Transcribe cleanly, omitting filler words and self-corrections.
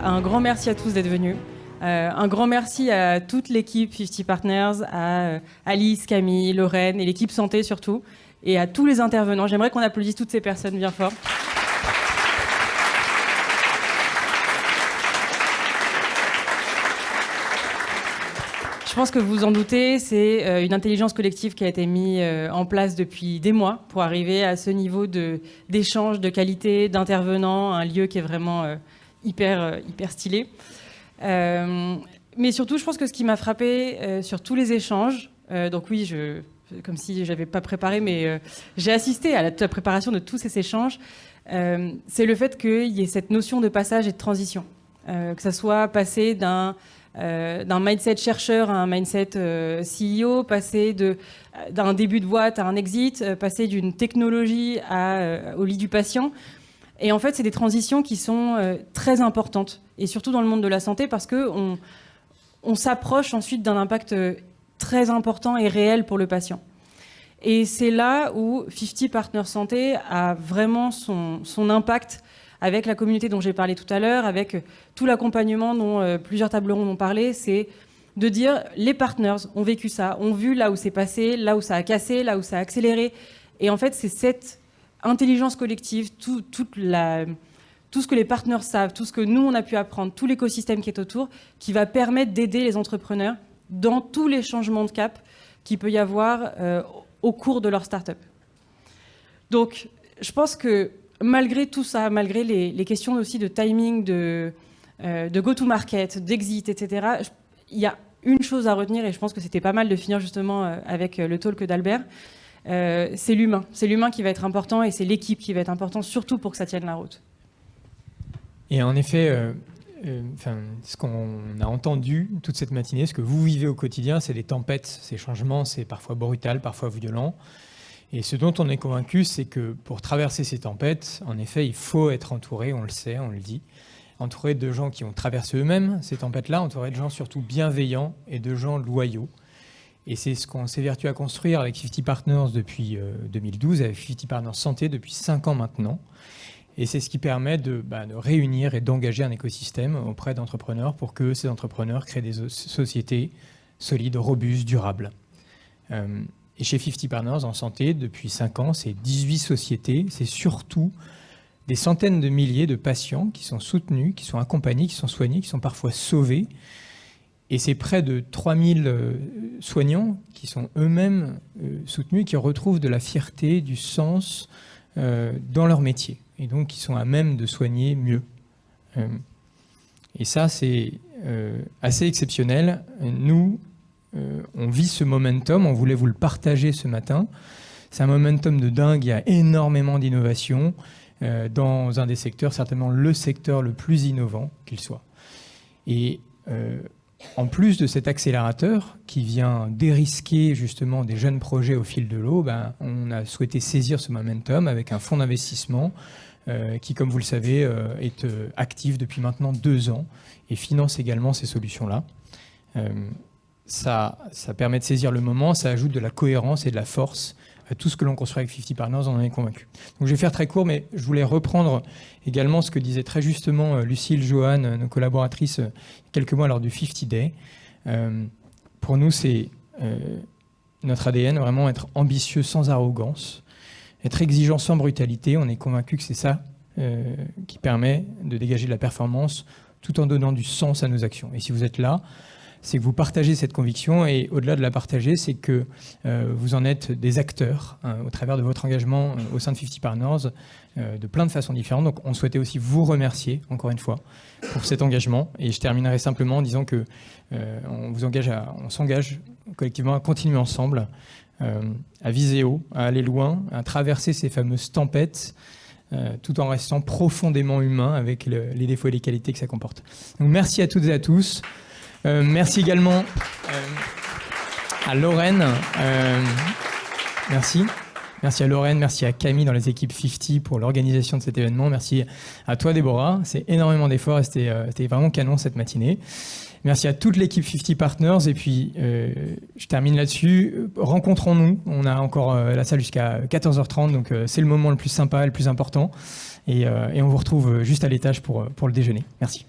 un grand merci à tous d'être venus. Un grand merci à toute l'équipe 50 Partners, à Alice, Camille, Lorraine et l'équipe santé surtout, et à tous les intervenants. J'aimerais qu'on applaudisse toutes ces personnes bien fort. Je pense que vous vous en doutez, c'est une intelligence collective qui a été mise en place depuis des mois pour arriver à ce niveau d'échange, de qualité, d'intervenants, un lieu qui est vraiment hyper stylé. Mais surtout, je pense que ce qui m'a frappé sur tous les échanges, donc oui, comme si je n'avais pas préparé, mais j'ai assisté à la préparation de tous ces échanges, c'est le fait qu'il y ait cette notion de passage et de transition. Que ça soit passé d'un mindset chercheur à un mindset CEO, passer d'un début de boîte à un exit, passer d'une technologie au lit du patient. Et en fait, c'est des transitions qui sont très importantes, et surtout dans le monde de la santé, parce qu'on s'approche ensuite d'un impact très important et réel pour le patient. Et c'est là où 50 Partners Santé a vraiment son impact avec la communauté dont j'ai parlé tout à l'heure, avec tout l'accompagnement dont plusieurs tables rondes ont parlé, c'est de dire les partners ont vécu ça, ont vu là où c'est passé, là où ça a cassé, là où ça a accéléré. Et en fait, c'est cette intelligence collective, tout ce que les partenaires savent, tout ce que nous, on a pu apprendre, tout l'écosystème qui est autour, qui va permettre d'aider les entrepreneurs dans tous les changements de cap qu'il peut y avoir au cours de leur start-up. Donc, je pense que malgré tout ça, malgré les questions aussi de timing, de go-to-market, d'exit, etc., il y a une chose à retenir, et je pense que c'était pas mal de finir justement avec le talk d'Albert, c'est l'humain. C'est l'humain qui va être important, et c'est l'équipe qui va être importante, surtout pour que ça tienne la route. Et en effet, ce qu'on a entendu toute cette matinée, ce que vous vivez au quotidien, c'est des tempêtes, ces changements, c'est parfois brutal, parfois violent. Et ce dont on est convaincu, c'est que pour traverser ces tempêtes, en effet, il faut être entouré, on le sait, on le dit, entouré de gens qui ont traversé eux-mêmes ces tempêtes-là, entouré de gens surtout bienveillants et de gens loyaux. Et c'est ce qu'on s'évertue à construire avec 50 Partners depuis 2012, avec 50 Partners Santé depuis 5 ans maintenant. Et c'est ce qui permet de réunir et d'engager un écosystème auprès d'entrepreneurs pour que ces entrepreneurs créent des sociétés solides, robustes, durables. Et chez 50 Partners en santé, depuis 5 ans, c'est 18 sociétés, c'est surtout des centaines de milliers de patients qui sont soutenus, qui sont accompagnés, qui sont soignés, qui sont parfois sauvés. Et c'est près de 3000 soignants qui sont eux-mêmes soutenus, qui retrouvent de la fierté, du sens dans leur métier. Et donc qui sont à même de soigner mieux. Et ça, c'est assez exceptionnel. Nous, on vit ce momentum, on voulait vous le partager ce matin. C'est un momentum de dingue, il y a énormément d'innovation dans un des secteurs, certainement le secteur le plus innovant qu'il soit. Et en plus de cet accélérateur qui vient dérisquer justement des jeunes projets au fil de l'eau, on a souhaité saisir ce momentum avec un fonds d'investissement qui, comme vous le savez, est actif depuis maintenant 2 ans et finance également ces solutions-là. Ça permet de saisir le moment, ça ajoute de la cohérence et de la force à tout ce que l'on construit avec 50 Partners, on en est convaincu. Donc je vais faire très court, mais je voulais reprendre également ce que disait très justement Lucille, Joanne, nos collaboratrices, quelques mois lors du 50 Day. Pour nous, c'est notre ADN, vraiment être ambitieux sans arrogance, être exigeant sans brutalité. On est convaincu que c'est ça qui permet de dégager de la performance tout en donnant du sens à nos actions. Et si vous êtes là, c'est que vous partagez cette conviction, et au-delà de la partager, c'est que vous en êtes des acteurs au travers de votre engagement au sein de 50 Partners de plein de façons différentes. Donc on souhaitait aussi vous remercier, encore une fois, pour cet engagement. Et je terminerai simplement en disant que on s'engage collectivement à continuer ensemble, à viser haut, à aller loin, à traverser ces fameuses tempêtes, tout en restant profondément humain avec les défauts et les qualités que ça comporte. Donc merci à toutes et à tous. Merci également à Lorraine. Merci. Merci à Lorraine, merci à Camille dans les équipes 50 pour l'organisation de cet événement. Merci à toi, Déborah. C'est énormément d'efforts et c'était vraiment canon cette matinée. Merci à toute l'équipe 50 Partners. Et puis, je termine là-dessus. Rencontrons-nous. On a encore la salle jusqu'à 14h30, donc c'est le moment le plus sympa et le plus important. Et on vous retrouve juste à l'étage pour le déjeuner. Merci.